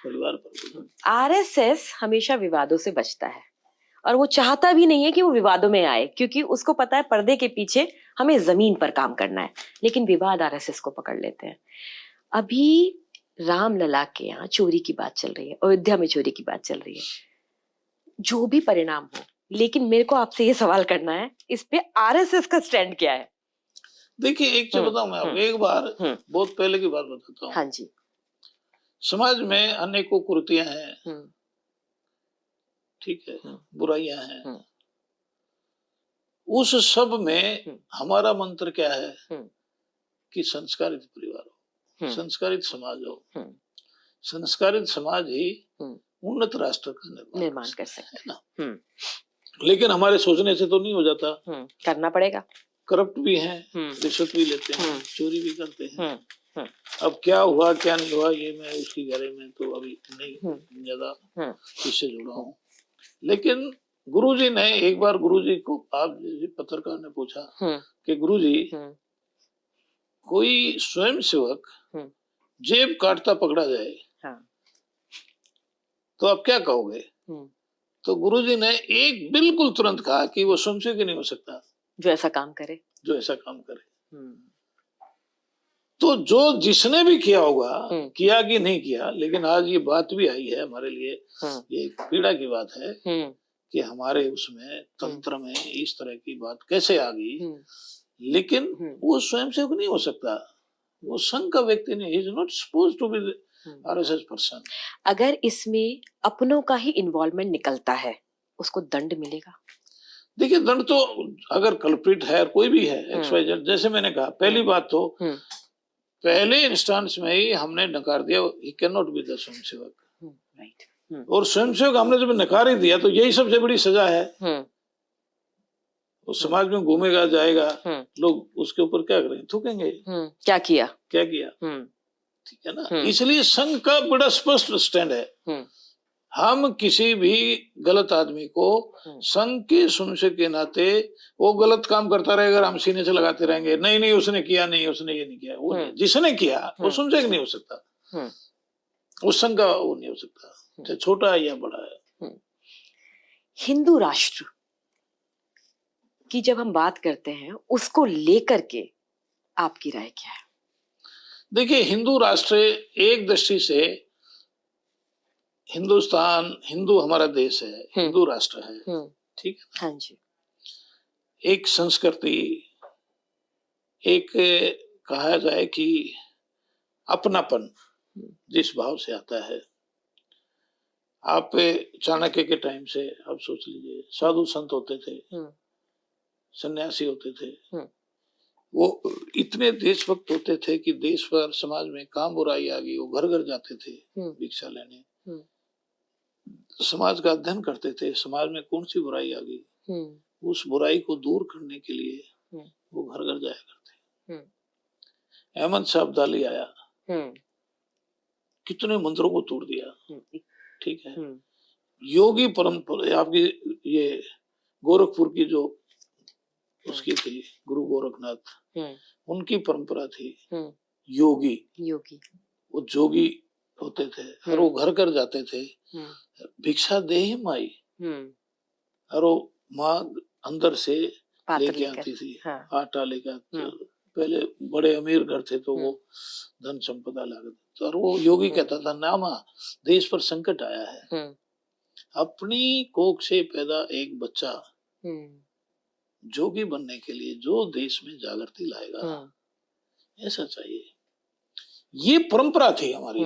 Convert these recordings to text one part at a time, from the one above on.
परिवार पर। आरएसएस हमेशा विवादों से बचता है और वो चाहता भी नहीं है कि वो विवादों में आए, क्योंकि उसको पता है पर्दे के पीछे हमें जमीन पर काम करना है, लेकिन विवाद आरएसएस को पकड़ लेते हैं। अभी रामलला के यहाँ चोरी की बात चल रही है, अयोध्या में चोरी की बात चल रही है, जो भी परिणाम हो, लेकिन मेरे को आपसे ये सवाल करना है, इस पे आरएसएस का स्टैंड क्या है? देखिए, एक चीज बताऊं मैं आपको, एक बार बहुत पहले की बात बताता हूँ। हाँ जी। समाज में अनेकों कुरीतियां हैं, ठीक है, बुराइयां हैं। उस सब में हमारा मंत्र क्या है कि संस्कारित परिवार हो, संस्कारित समाज हो। संस्कारित समाज ही उन्नत राष्ट्र का निर्माण कर सकता है ना। लेकिन हमारे सोचने से तो नहीं हो जाता, करना पड़ेगा। करप्ट भी हैं, रिश्वत भी लेते हैं, चोरी भी करते हैं। अब क्या हुआ क्या नहीं हुआ ये मैं उसकी गहरे में तो अभी नहीं ज्यादा इससे जुड़ा हूँ। लेकिन गुरुजी ने एक बार, गुरुजी को आप पत्रकार ने पूछा कि गुरुजी, कोई स्वयं सेवक जेब काटता पकड़ा जाए तो आप क्या कहोगे? तो गुरुजी ने एक बिल्कुल तुरंत कहा कि वो स्वयं सेवक नहीं हो सकता जो ऐसा काम करे, जो ऐसा काम करे। तो जो जिसने भी किया होगा, किया कि नहीं किया, लेकिन आज ये बात भी आई है हमारे लिए, ये पीड़ा की बात है कि हमारे उसमें तंत्र में इस तरह की बात कैसे आ गई। लेकिन वो स्वयं सेवक नहीं हो सकता, वो संघ का व्यक्ति नहीं, is not suppose to be RSS person. अगर इसमें अपनों का ही इन्वॉल्वमेंट निकलता है, उसको दंड मिलेगा? देखिए, दंड तो अगर कल्प्रिट है, कोई भी है, XYZ, जैसे मैंने कहा, पहली बात तो पहले इंस्टेंस में ही हमने नकार दिया, he can not be the स्वयं सेवक। और स्वयं सेवक हमने जब नकार ही दिया तो यही सबसे बड़ी सजा है। उस समाज में घूमेगा जाएगा, लोग उसके ऊपर क्या करेंगे? थूकेंगे, क्या किया, क्या किया, ठीक है ना। इसलिए संघ का बड़ा स्पष्ट स्टैंड है, हम किसी भी गलत आदमी को संघ के सदस्य के नाते, वो गलत काम करता रहेगा, हम सीने से लगाते रहेंगे, नहीं नहीं उसने किया, नहीं उसने ये नहीं किया, वो जिसने किया वो सदस्य नहीं हो सकता, उस संघ का वो नहीं हो सकता, चाहे छोटा है या बड़ा है। हिंदू राष्ट्र की जब हम बात करते हैं, उसको लेकर के आपकी राय क्या है? देखिए, हिंदू राष्ट्र एक दृष्टि से, हिंदुस्तान, हिंदू हमारा देश है, हिंदू राष्ट्र है, ठीक है। हाँ जी। एक संस्कृति, एक कहा जाए कि अपनापन जिस भाव से आता है। आप चाणक्य के टाइम से आप सोच लीजिए, साधु संत होते थे, सन्यासी होते थे, वो इतने देशभक्त होते थे कि देश पर समाज में काम बुराई आ गई, वो घर घर जाते थे भिक्षा लेने, समाज का अध्ययन करते थे, समाज में कौन सी बुराई आ गई, उस बुराई को दूर करने के लिए वो घर घर जाया करते। अहमद शाह अब्दाली आया, कितने मंत्रों को तोड़ दिया, ठीक है। योगी परंपरा आपकी, ये गोरखपुर की जो उसकी थी, गुरु गोरखनाथ, उनकी परंपरा थी योगी, वो जोगी होते थे, और वो घर घर जाते थे, भिक्षा दे ही माई, और वो माँ अंदर से लेके आती थी, आटा लेकर। पहले बड़े अमीर घर थे तो वो धन संपदा लागत, और वो योगी कहता था, नामा देश पर संकट आया है, अपनी कोख से पैदा एक बच्चा जोगी बनने के लिए जो देश में जागृति लाएगा, ऐसा चाहिए। ये परंपरा थी हमारी,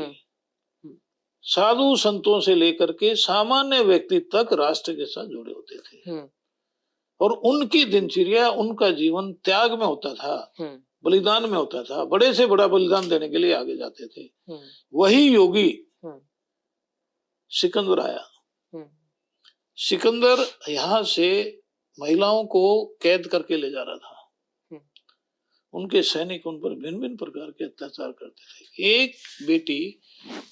साधु संतों से लेकर के सामान्य व्यक्ति तक राष्ट्र के साथ जुड़े होते थे, और उनकी दिनचर्या, उनका जीवन त्याग में होता था, बलिदान में होता था, बड़े से बड़ा बलिदान देने के लिए आगे जाते थे। वही योगी सिकंदर आया, सिकंदर यहाँ से महिलाओं को कैद करके ले जा रहा था, उनके सैनिक उन पर भिन्न भिन्न प्रकार के अत्याचार करते थे। एक बेटी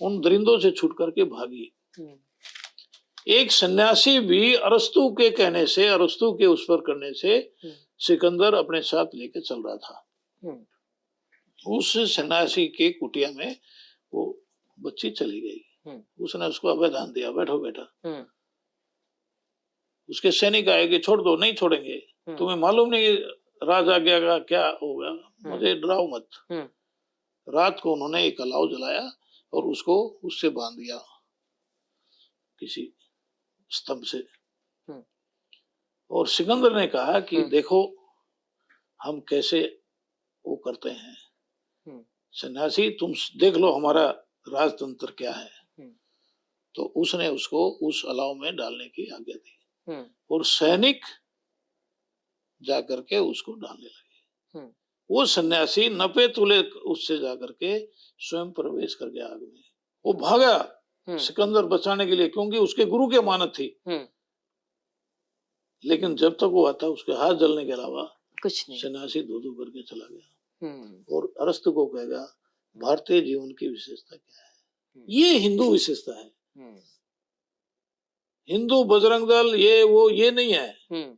उन दरिंदों से छूट करके भागी, एक सन्यासी भी अरस्तु के कहने से, अरस्तु के उस पर करने से सिकंदर अपने साथ लेके चल रहा था। उस सन्यासी के कुटिया में वो बच्ची चली गई, उसने उसको अभयदान दिया, बैठो बेटा। उसके सैनिक आए कि छोड़ दो, नहीं छोड़ेंगे, तुम्हें मालूम नहीं राज आज्ञा का क्या होगा, मुझे डराओ मत। रात को उन्होंने एक अलाव जलाया और उसको उससे बांध दिया किसी स्तंभ से। और सिकंदर ने कहा कि देखो हम कैसे वो करते हैं, सन्यासी तुम देख लो हमारा राजतंत्र क्या है। तो उसने उसको उस अलाव में डालने की आज्ञा दी और सैनिक जाकर के उसको डालने लगे। वो सन्यासी नपे तुले उससे जाकर के स्वयं प्रवेश कर गया आग में। वो भागा सिकंदर बचाने के लिए, क्योंकि उसके गुरु की अमानत थी। लेकिन जब तक वो आता उसके हाथ जलने के अलावा कुछ नहीं। सन्यासी धो करके चला गया। और अरस्तु को कहेगा भारतीय जीवन की विशेषता क्या है? ये हिंदू विशेषता है। हिंदू बजरंग दल ये वो ये नहीं है,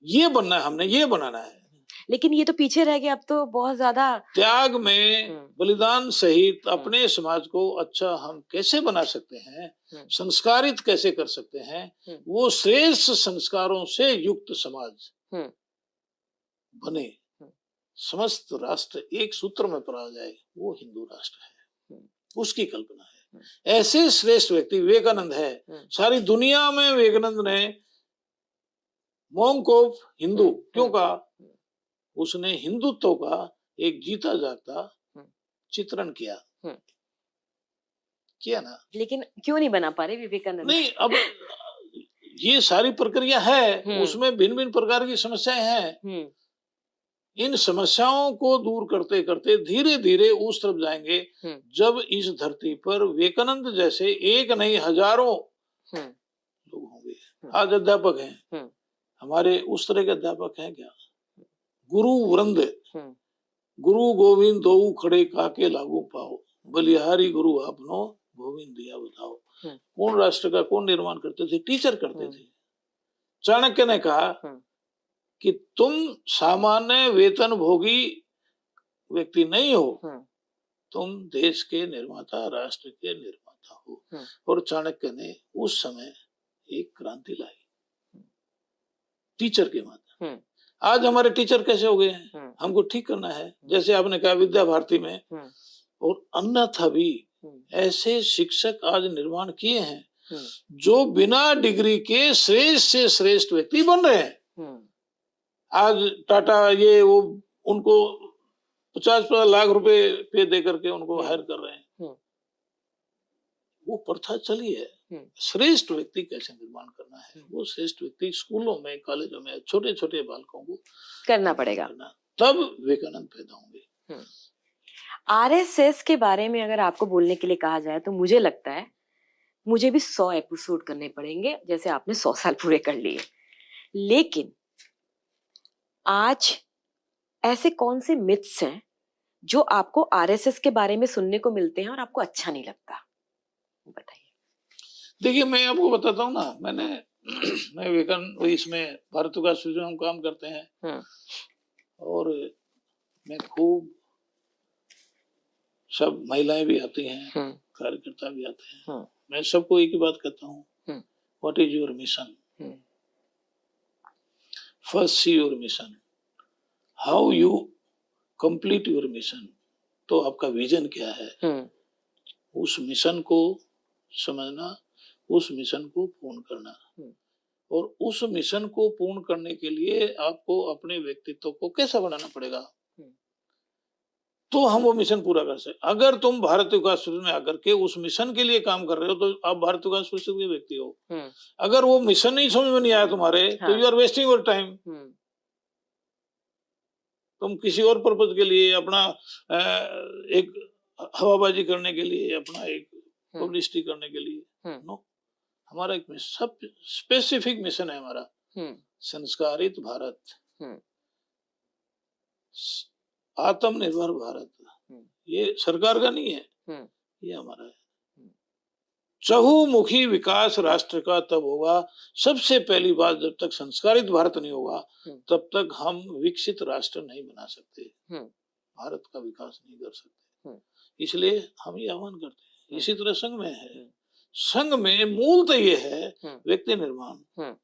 ये बनना है, हमने ये बनाना है। लेकिन ये तो पीछे रह गया, अब तो बहुत ज्यादा त्याग में बलिदान सहित अपने समाज को अच्छा हम कैसे बना सकते हैं, संस्कारित कैसे कर सकते हैं, वो श्रेष्ठ संस्कारों से युक्त समाज बने, समस्त राष्ट्र एक सूत्र में पड़ा जाए, वो हिंदू राष्ट्र है, उसकी कल्पना है। ऐसे श्रेष्ठ व्यक्ति विवेकानंद है। सारी दुनिया में विवेकानंद ने मॉन्क ऑफ हिंदू क्यों कहा? उसने हिंदुत्व का एक जीता जागता चित्रण किया ना। लेकिन क्यों नहीं बना पा रहे विवेकानंद? नहीं, अब ये सारी प्रक्रिया है, उसमें भिन्न भिन्न प्रकार की समस्याएं हैं। इन समस्याओं को दूर करते करते धीरे धीरे उस तरफ जाएंगे जब इस धरती पर विवेकानंद जैसे एक नहीं हजारों लोग होंगे। आज अध्यापक हैं हमारे, उस तरह के अध्यापक हैं क्या? गुरु वृंद, गुरु गोविंद दो खड़े काके लागू पाओ, बलिहारी गुरु आपनो गोविंद दिया बताओ। कौन राष्ट्र का कौन निर्माण करते थे? टीचर करते थे। चाणक्य ने कहा कि तुम सामान्य वेतन भोगी व्यक्ति नहीं हो, तुम देश के निर्माता, राष्ट्र के निर्माता हो। और चाणक्य ने उस समय एक क्रांति लाई टीचर के माध्यम। आज हमारे टीचर कैसे हो गए हैं? हमको ठीक करना है, जैसे आपने कहा विद्या भारती में, और अन्यथा भी ऐसे शिक्षक आज निर्माण किए हैं जो बिना डिग्री के श्रेष्ठ से श्रेष्ठ व्यक्ति बन रहे हैं। आज टाटा ये वो उनको 50 लाख रुपए पे दे करके उनको हायर कर रहे हैं। वो प्रथा चली है। श्रेष्ठ व्यक्ति कैसे निर्माण करना है, वो श्रेष्ठ व्यक्ति स्कूलों में, कॉलेजों में छोटे छोटे बालकों को करना पड़ेगा, तब विवेकानंद पैदा होंगे। आरएसएस के बारे में अगर आपको बोलने के लिए कहा जाए तो मुझे लगता है मुझे भी 100 एपिसोड करने पड़ेंगे, जैसे आपने 100 साल पूरे कर लिए। लेकिन आज ऐसे कौन से मिथ्स हैं जो आपको आरएसएस के बारे में सुनने को मिलते हैं और आपको अच्छा नहीं लगता? बताइए। देखिए मैं आपको बताता हूँ ना, मैं विवेकानंद इसमें भारत का सृजन काम करते हैं और मैं खूब, सब महिलाएं भी आती हैं, कार्यकर्ता भी आते हैं। मैं सबको एक ही बात कहता हूँ, what is your mission? First see your mission, how you complete your mission. तो आपका विजन क्या है, उस मिशन को समझना, उस मिशन को पूर्ण करना। और उस मिशन को पूर्ण करने के लिए आपको अपने व्यक्तित्व को कैसा बनाना पड़ेगा, तो हम वो मिशन पूरा कर सकते। अगर तुम भारत विकास परिषद में आकर के उस मिशन के लिए काम कर रहे हो तो आप भारत विकास परिषद के व्यक्ति हो। अगर वो मिशन नहीं समझ में नहीं आया तुम्हारे, तो you are wasting your time. तुम किसी और पर्पज के लिए, अपना एक हवाबाजी करने के लिए, अपना एक पब्लिसिटी करने के लिए, नो। हमारा एक सब स्पेसिफिक मिशन है हमारा, संस्कारित भारत, आत्मनिर्भर भारत। ये सरकार का नहीं है, ये हमारा है। चहुमुखी विकास राष्ट्र का तब होगा, सबसे पहली बात, जब तक संस्कारित भारत नहीं होगा तब तक हम विकसित राष्ट्र नहीं बना सकते, भारत का विकास नहीं कर सकते। इसलिए हम ये आह्वान करते हैं। इसी तरह संघ में है, संघ में मूलतः ये है व्यक्ति निर्माण,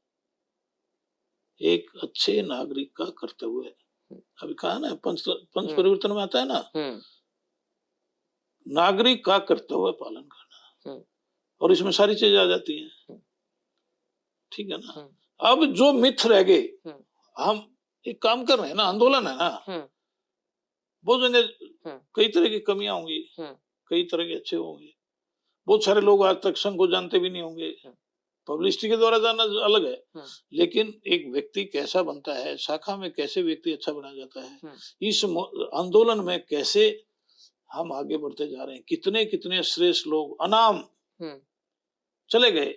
एक अच्छे नागरिक का कर्तव्य है। अभी कहा ना पंच परिवर्तन में आता है ना, नागरिक का कर्तव्य पालन करना, और इसमें सारी चीजें आ जाती हैं, ठीक है ना। अब जो मिथ रह गए, हम एक काम कर रहे हैं ना, आंदोलन है ना, बहुत जगह कई तरह की कमियां होंगी, कई तरह के अच्छे होंगे, बहुत सारे लोग आज तक संघ को जानते भी नहीं होंगे, पब्लिसिटी के द्वारा जानना अलग है, लेकिन एक व्यक्ति कैसा बनता है, शाखा में कैसे व्यक्ति अच्छा बना जाता है, इस आंदोलन में कैसे हम आगे बढ़ते जा रहे हैं, कितने कितने श्रेष्ठ लोग अनाम चले गए,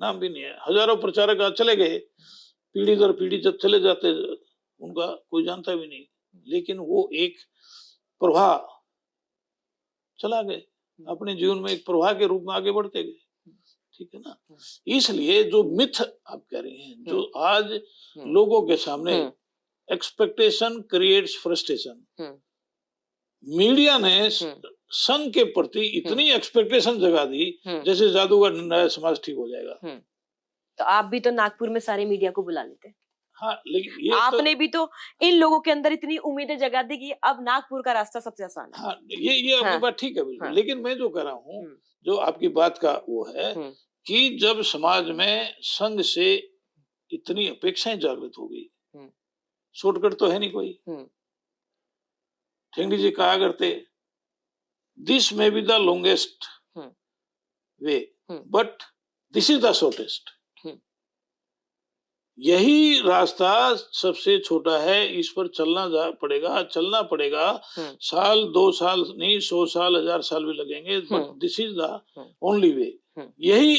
नाम भी नहीं है, हजारों प्रचारक आज चले गए, पीढ़ी दर पीढ़ी जब चले जाते उनका कोई जानता भी नहीं, लेकिन वो एक प्रवाह चला गए, अपने जीवन में एक प्रवाह के रूप में आगे बढ़ते गए, ठीक है ना। इसलिए जो मिथ आप कह रहे हैं, जो आज लोगों के सामने, एक्सपेक्टेशन क्रिएट्स फ्रस्ट्रेशन, मीडिया ने संघ के प्रति इतनी एक्सपेक्टेशन जगा दी जैसे जादूगर नया समाज ठीक हो जाएगा। तो आप भी तो नागपुर में सारे मीडिया को बुला लेते। हाँ, लेकिन ये आपने भी तो इन लोगों के अंदर इतनी उम्मीदें जगा दी कि अब नागपुर का रास्ता सबसे आसान है। हाँ, ये आपकी बात ठीक है बिल्कुल, लेकिन मैं जो कह रहा हूँ, जो आपकी बात का वो है कि जब समाज में संघ से इतनी अपेक्षाएं जागृत हो गई, शॉर्टकट तो है नहीं कोई। ठेंगड़ी जी कहा करते, this may be the longest way but this is the shortest. यही रास्ता सबसे छोटा है, इस पर चलना पड़ेगा, साल 2 साल नहीं, 100 साल 1000 साल भी लगेंगे, but this is the only way, यही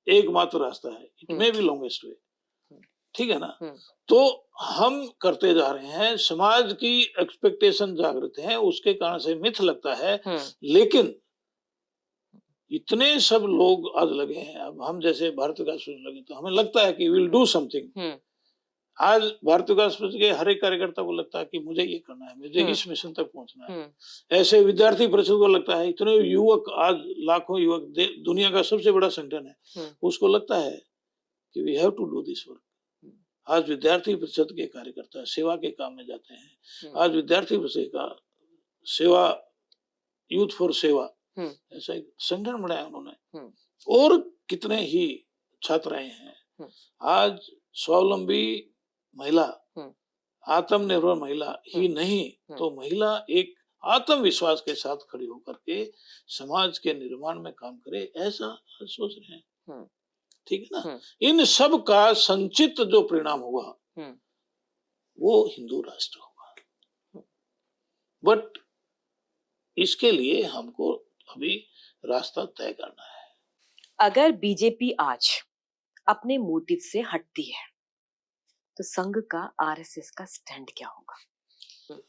एकमात्र रास्ता है, इट मे बी लॉन्गेस्ट वे, ठीक है ना। तो हम करते जा रहे हैं, समाज की एक्सपेक्टेशन जागृत है, उसके कारण से मिथ लगता है, लेकिन इतने सब लोग आज लगे हैं, अब हम जैसे भारत विकास फ्रंट लगे तो हमें लगता है कि विल डू समथिंग। आज भारत विकास फ्रंट के हर एक कार्यकर्ता को लगता है कि मुझे ये करना है, मुझे इस मिशन तक पहुंचना है। ऐसे विद्यार्थी परिषद को लगता है, इतने युवक, आज लाखों युवक, दुनिया का सबसे बड़ा संगठन है, उसको लगता है कि we have to do this work. आज विद्यार्थी परिषद के कार्यकर्ता सेवा के काम में जाते हैं, आज विद्यार्थी परिषद का सेवा, यूथ फॉर सेवा ऐसा एक संगठन बनाया उन्होंने, और कितने ही छात्राएं हैं। आज स्वावलंबी महिला, आत्मनिर्भर महिला ही नहीं तो महिला एक आत्मविश्वास के साथ खड़ी होकर के समाज के निर्माण में काम करे, ऐसा सोच रहे हैं, ठीक है ना। इन सब का संचित जो परिणाम होगा वो हिंदू राष्ट्र होगा, बट इसके लिए हमको अभी रास्ता तय करना है। अगर बीजेपी आज अपने मोटिव से हटती है तो संघ का, आरएसएस का स्टैंड क्या होगा?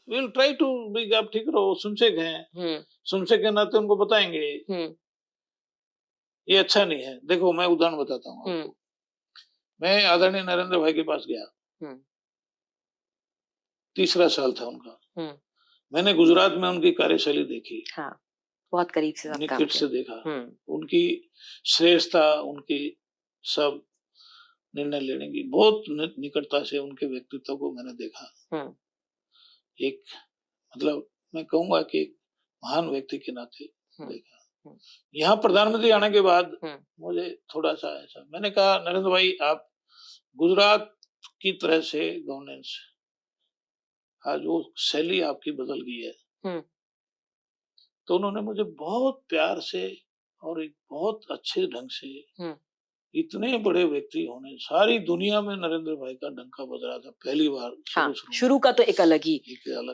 विल ट्राई टू बी, आप ठीक रहो, सुनसेक हैं, सुनसेक के नाते उनको बताएंगे ये अच्छा नहीं है। देखो मैं उदाहरण बताता हूँ आपको, मैं आदरणीय नरेंद्र भाई के पास गया, 3रा साल था उनका, मैंने गुजरात में उनकी कार्यशैली देखी, हाँ, बहुत करीब से निकट से देखा, उनकी श्रेष्ठता, उनकी सब निर्णय लेने की बहुत निकटता से उनके व्यक्तित्व को मैंने देखा। एक मतलब मैं कहूंगा कि महान व्यक्ति के नाते देखा। यहाँ प्रधानमंत्री आने के बाद मुझे थोड़ा सा ऐसा, मैंने कहा नरेंद्र भाई आप गुजरात की तरह से गवर्नेंस, आज वो शैली आपकी बदल गई है। तो उन्होंने मुझे बहुत प्यार से और एक बहुत अच्छे ढंग से, इतने बड़े व्यक्ति होने, सारी दुनिया में नरेंद्र भाई का डंका बज रहा था पहली बार। हाँ, शुरू का तो एक अलग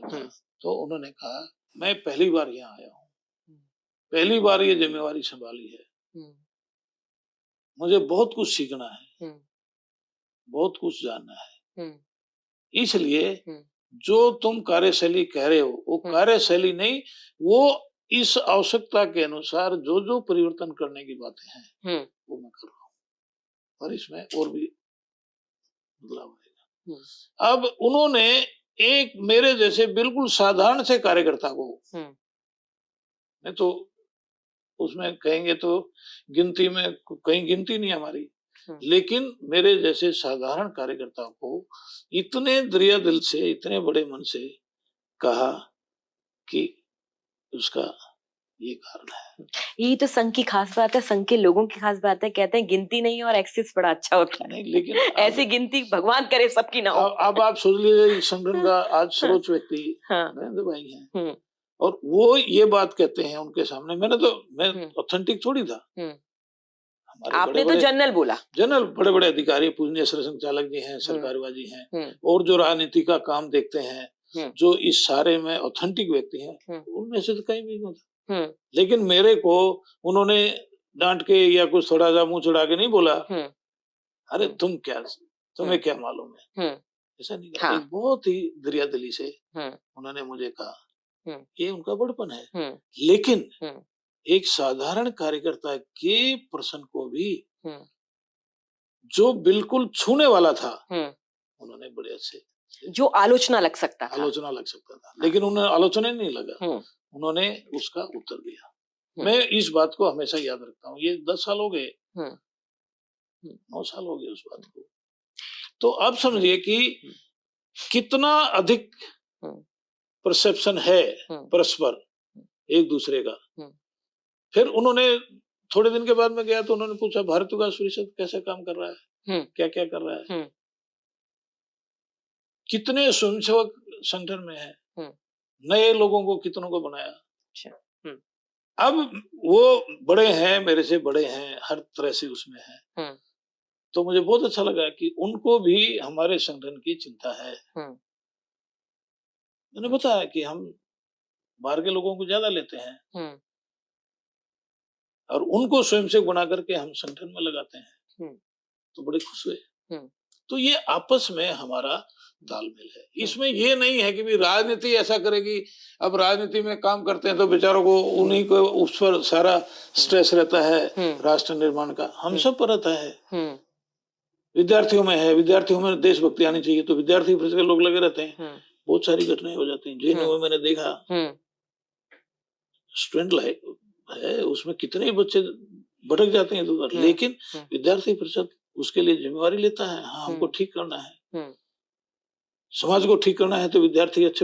था। तो उन्होंने कहा मैं पहली बार यहाँ आया हूँ, पहली बार ये जिम्मेवारी संभाली है, मुझे बहुत कुछ सीखना है, बहुत कुछ जानना है, इसलिए जो तुम कार्यशैली कह रहे हो वो कार्यशैली नहीं, वो इस आवश्यकता के अनुसार जो जो परिवर्तन करने की बातें हैं वो मैं कर रहा हूँ, और इसमें और भी बदलाव आएगा। अब उन्होंने एक मेरे जैसे बिल्कुल साधारण से कार्यकर्ता को, मैं तो उसमें कहेंगे तो गिनती में कहीं गिनती नहीं हमारी, लेकिन मेरे जैसे साधारण कार्यकर्ता को इतने दरिया दिल से, इतने बड़े मन से कहा कि उसका ये कारण है। यही तो संघ की खास बात है, संघ के लोगों की खास बात है। कहते हैं गिनती नहीं और एक्सेस बड़ा अच्छा होता है। नहीं, लेकिन ऐसी गिनती भगवान करे सबकी ना हो। अब आप सोच लीजिए, संगठन का आज सर्वोच्च व्यक्ति नरेंद्र भाई हैं, और वो ये बात कहते हैं उनके सामने। मैं ऑथेंटिक थोड़ी था। आपने तो जनरल बोला। जनरल बड़े बड़े अधिकारी, पूजनीय संचालक जी हैं, सरकारवाजी हैं, और जो राजनीति का काम देखते हैं, जो इस सारे में ऑथेंटिक व्यक्ति हैं, उनमें से तो कहीं भी नहीं था। लेकिन मेरे को उन्होंने डांट के या कुछ थोड़ा सा मुंह चढ़ा के नहीं बोला, अरे तुम्हें क्या मालूम है, ऐसा नहीं कहा। एक बहुत ही दरियादिली से उन्होंने मुझे कहा, ये उनका बड़पन है। लेकिन एक साधारण कार्यकर्ता के प्रश्न को भी जो बिल्कुल छूने वाला था, उन्होंने बड़े अच्छे, जो आलोचना लग सकता था, लेकिन उन्हें आलोचना नहीं लगा, उन्होंने उसका उत्तर दिया। मैं इस बात को हमेशा याद रखता हूँ। ये 10 साल हो गए, 9 साल हो गए उस बात को। तो अब समझिए कि कितना अधिक परसेप्शन है परस्पर एक दूसरे का। फिर उन्होंने थोड़े दिन के बाद में गया तो उन्होंने पूछा, भारत विकास परिषद कैसे काम कर रहा है, क्या क्या कर रहा है, कितने स्वयंसेवक संगठन में है, नए लोगों को कितनों को बनाया। अब वो बड़े हैं, मेरे से बड़े हैं, हर तरह से उसमें है। तो मुझे बहुत अच्छा लगा कि उनको भी हमारे संगठन की चिंता है। मैंने बताया कि हम बाहर के लोगों को ज्यादा लेते हैं और उनको स्वयंसेवक बना करके हम संगठन में लगाते हैं, तो बड़े खुश हुए। तो ये आपस में हमारा तालमेल है। इसमें ये नहीं है कि भी राजनीति ऐसा करेगी। अब राजनीति में काम करते हैं तो बेचारों को उन्हीं को उस पर सारा स्ट्रेस रहता है राष्ट्र निर्माण का, हम सब पर रहता है। विद्यार्थियों में है, विद्यार्थियों में देशभक्ति आनी चाहिए, तो विद्यार्थी परिषद के लोग लगे रहते हैं। बहुत सारी घटनाएं हो जाती हैं। जेएनयू में मैंने देखा, स्टूडेंट लाइफ है, उसमें कितने बच्चे भटक जाते हैं इधर, लेकिन विद्यार्थी परिषद उसके लिए जिम्मेवारी लेता है। हाँ, हमको ठीक करना है, समाज को ठीक करना है, तो विद्यार्थी अच्छे